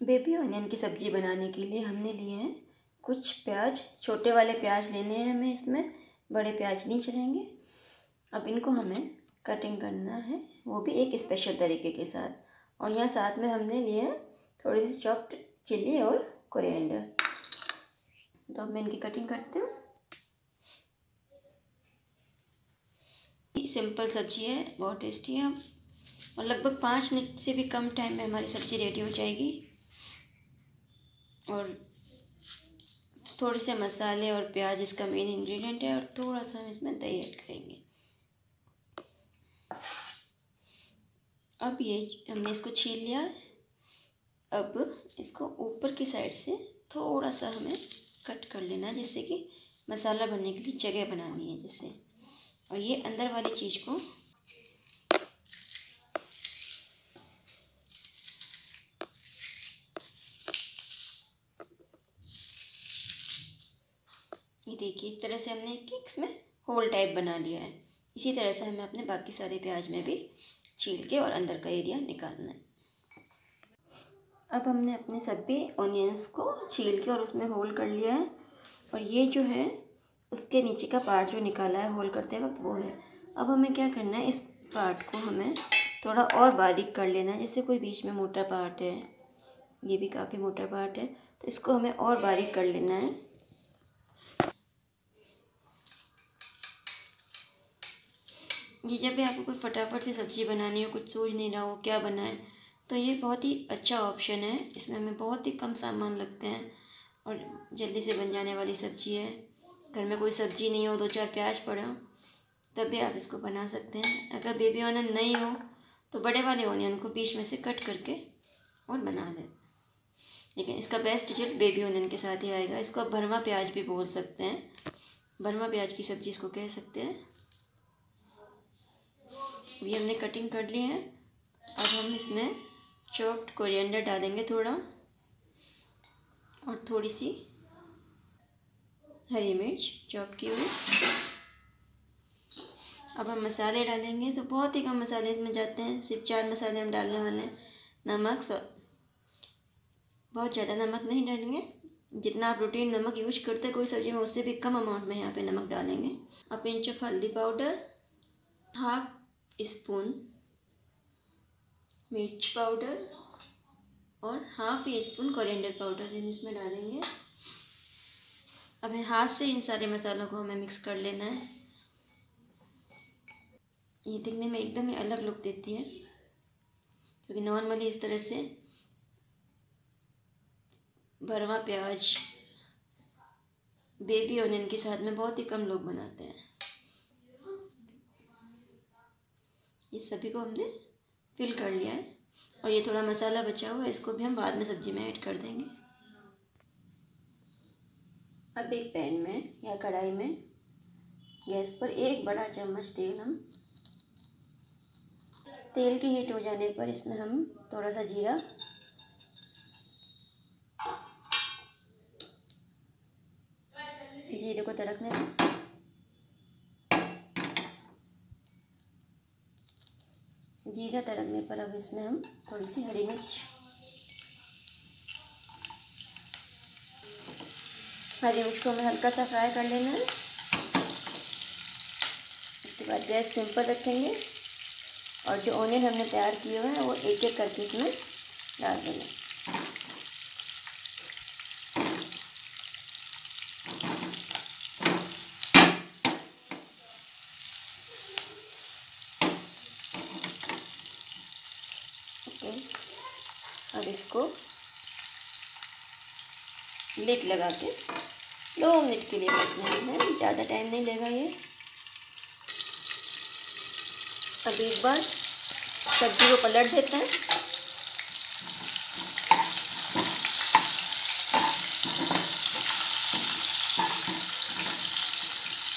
Baby onion की सब्ज़ी बनाने के लिए हमने लिए हैं कुछ प्याज। छोटे वाले प्याज लेने हैं हमें, इसमें बड़े प्याज नहीं चलेंगे। अब इनको हमें कटिंग करना है, वो भी एक स्पेशल तरीके के साथ। और यहाँ साथ में हमने लिए हैं थोड़ी सी चॉप्ड चिली और कोरिएंडर। तो अब मैं इनकी कटिंग करती हूँ। सिंपल सब्जी है, बहुत टेस्टी है और लगभग 5 मिनट से भी कम टाइम में हमारी सब्ज़ी रेडी हो जाएगी। और थोड़े से मसाले और प्याज इसका मेन इंग्रेडिएंट है, और थोड़ा सा हम इसमें दही ऐड करेंगे। अब ये हमने इसको छील लिया है। अब इसको ऊपर की साइड से थोड़ा सा हमें कट कर लेना है, जिससे कि मसाला भरने के लिए जगह बनानी है जैसे। और ये अंदर वाली चीज़ को ये देखिए, इस तरह से हमने इसमें होल टाइप बना लिया है। इसी तरह से हमें अपने बाकी सारे प्याज में भी छील के और अंदर का एरिया निकालना है। अब हमने अपने सभी ऑनियंस को छील के और उसमें होल कर लिया है। और ये जो है उसके नीचे का पार्ट जो निकाला है होल करते वक्त वो है। अब हमें क्या करना है, इस पार्ट को हमें थोड़ा और बारीक कर लेना है। जैसे कोई बीच में मोटा पार्ट है, ये भी काफ़ी मोटा पार्ट है, तो इसको हमें और बारीक कर लेना है। ये जब भी आपको कोई फटाफट से सब्ज़ी बनानी हो, कुछ सोच नहीं रहा हो क्या बनाए, तो ये बहुत ही अच्छा ऑप्शन है। इसमें हमें बहुत ही कम सामान लगते हैं और जल्दी से बन जाने वाली सब्ज़ी है। घर में कोई सब्ज़ी नहीं हो, 2-4 प्याज पड़े हो, तब भी आप इसको बना सकते हैं। अगर बेबी ऑनियन नहीं हो तो बड़े वाले ऑनियन को बीच में से कट करके और बना लें। लेकिन इसका बेस्ट रिजल्ट बेबी ऑनियन के साथ ही आएगा। इसको आप भरवा प्याज भी बोल सकते हैं, भरवा प्याज की सब्ज़ी इसको कह सकते हैं। ये हमने कटिंग कर ली है। अब हम इसमें चॉप्ड कोरिएंडर डालेंगे थोड़ा, और थोड़ी सी हरी मिर्च चॉप की हुई। अब हम मसाले डालेंगे, तो बहुत ही कम मसाले इसमें जाते हैं, सिर्फ 4 मसाले हम डालने वाले हैं। नमक बहुत ज़्यादा नमक नहीं डालेंगे, जितना आप रूटीन नमक यूज करते हैं कोई सब्ज़ी में उससे भी कम अमाउंट में यहाँ पे नमक डालेंगे। अ पिंच ऑफ हल्दी पाउडर, 1/2 स्पून मिर्च पाउडर और 1/2 स्पून कोरिएंडर पाउडर इसमें डालेंगे। अब हाथ से इन सारे मसालों को हमें मिक्स कर लेना है। ये दिखने में एकदम ही अलग लुक देती है, क्योंकि नॉर्मली इस तरह से भरवा प्याज बेबी ऑनियन के साथ में बहुत ही कम लोग बनाते हैं। ये सभी को हमने फिल कर लिया है, और ये थोड़ा मसाला बचा हुआ है, इसको भी हम बाद में सब्ज़ी में ऐड कर देंगे। अब एक पैन में या कढ़ाई में गैस पर 1 बड़ा चम्मच तेल की हीट हो जाने पर इसमें हम थोड़ा सा जीरा, जीरे को तड़कने दें। जीरा तड़कने पर अब इसमें हम थोड़ी सी हरी मिर्च को हमें हल्का सा फ्राई कर लेना है। उसके बाद गैस सिंपल रखेंगे, और जो ऑनियन हमने तैयार किए हुए हैं वो एक एक करके इसमें डाल देंगे। ओके, अब इसको लिड लगा के 2 मिनट के लिए रखना है, ज़्यादा टाइम नहीं लेगा ये। अब एक बार सब्जी को पलट देते हैं।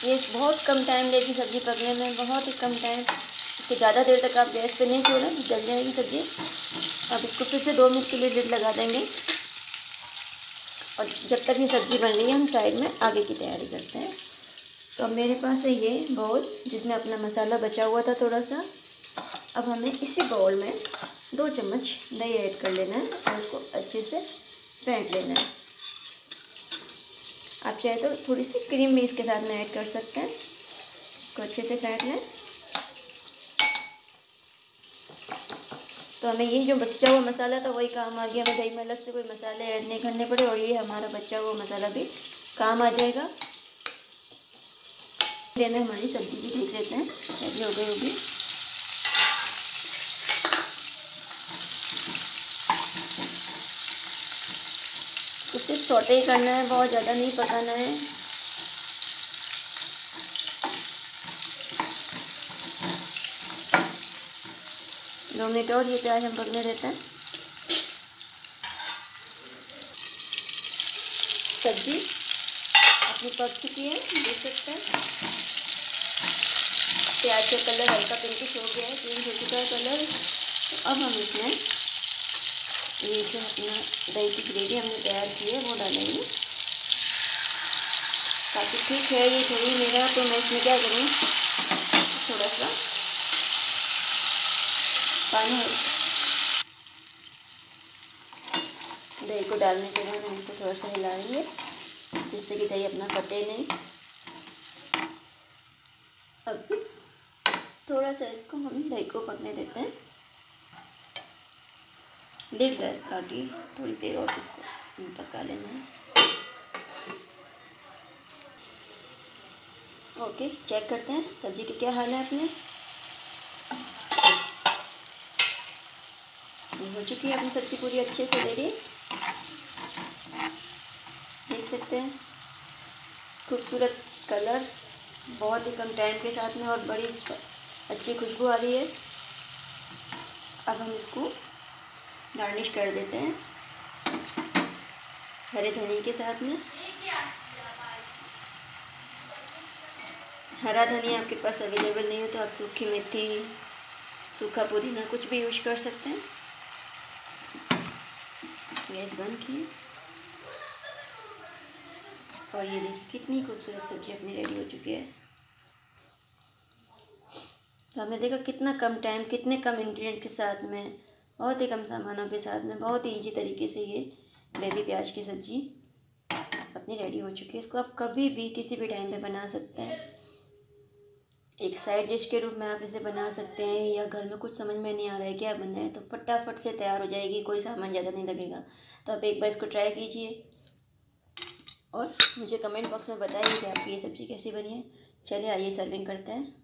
ये बहुत कम टाइम लेगी सब्ज़ी पकने में, बहुत ही कम टाइम। इसको ज़्यादा देर तक आप गैस पे नहीं छोड़ें, जल जाएगी सब्ज़ी। अब इसको फिर से 2 मिनट के लिए लिड लगा देंगे, और जब तक ये सब्ज़ी बन रही है हम साइड में आगे की तैयारी करते हैं। तो अब मेरे पास है ये बाउल, जिसमें अपना मसाला बचा हुआ था थोड़ा सा। अब हमें इसी बाउल में 2 चम्मच दही ऐड कर लेना है और इसको अच्छे से फेंट लेना है। आप चाहे तो थोड़ी सी क्रीम भी इसके साथ में ऐड कर सकते हैं। इसको अच्छे से फेंट लें। तो हमें ये जो बचा हुआ मसाला था वही काम आ गया। हमें दही में अलग से कोई मसाले ऐड नहीं करने पड़े और ये हमारा बचा हुआ मसाला भी काम आ जाएगा। देने हमारी सब्ज़ी भी देख लेते हैं कैसी हो गई होगी। तो सिर्फ सौटे ही करना है, बहुत ज़्यादा नहीं पकाना है। दो मिनट और ये प्याज हम पकने देते हैं। सब्जी अपनी पक चुकी है, देख सकते हैं। प्याज का कलर हल्का पिंकिश हो गया है, चेंज हो चुका है कलर। तो अब हम इसमें ये जो अपना दही की ग्रेवी हमने तैयार की है वो डालेंगे। काफ़ी ठीक है ये थोड़ी मेरा, तो मैं इसमें क्या करूँ, थोड़ा सा पानी दही को डालने के बाद हम इसको थोड़ा सा हिलाएंगे जिससे कि दही अपना फटे नहीं। अब थोड़ा सा इसको हम दही को पकने देते हैं। लिड रखा के थोड़ी देर और इसको पका लेना है। ओके, चेक करते हैं सब्जी की क्या हाल है अपने। हो चुकी है अपनी सब्जी पूरी अच्छे से रेडी, देख सकते हैं। खूबसूरत कलर, बहुत ही कम टाइम के साथ में और बड़ी अच्छी खुशबू आ रही है। अब हम इसको गार्निश कर देते हैं हरे धनिया के साथ में। हरा धनिया आपके पास अवेलेबल नहीं हो तो आप सूखी मेथी, सूखा पुदीना कुछ भी यूज कर सकते हैं। गैस बंद किए और ये देखिए कितनी खूबसूरत सब्ज़ी अपनी रेडी हो चुकी है। तो हमने देखा कितना कम टाइम, कितने कम इंग्रेडिएंट के साथ में, बहुत ही कम सामानों के साथ में बहुत ही ईजी तरीके से ये बेबी प्याज की सब्ज़ी अपनी रेडी हो चुकी है। इसको आप कभी भी किसी भी टाइम पे बना सकते हैं। एक साइड डिश के रूप में आप इसे बना सकते हैं, या घर में कुछ समझ में नहीं आ रहा है क्या बनाए तो फटाफट से तैयार हो जाएगी, कोई सामान ज़्यादा नहीं लगेगा। तो आप एक बार इसको ट्राई कीजिए और मुझे कमेंट बॉक्स में बताइए कि आपकी ये सब्ज़ी कैसी बनी है। चलिए आइए सर्विंग करते हैं।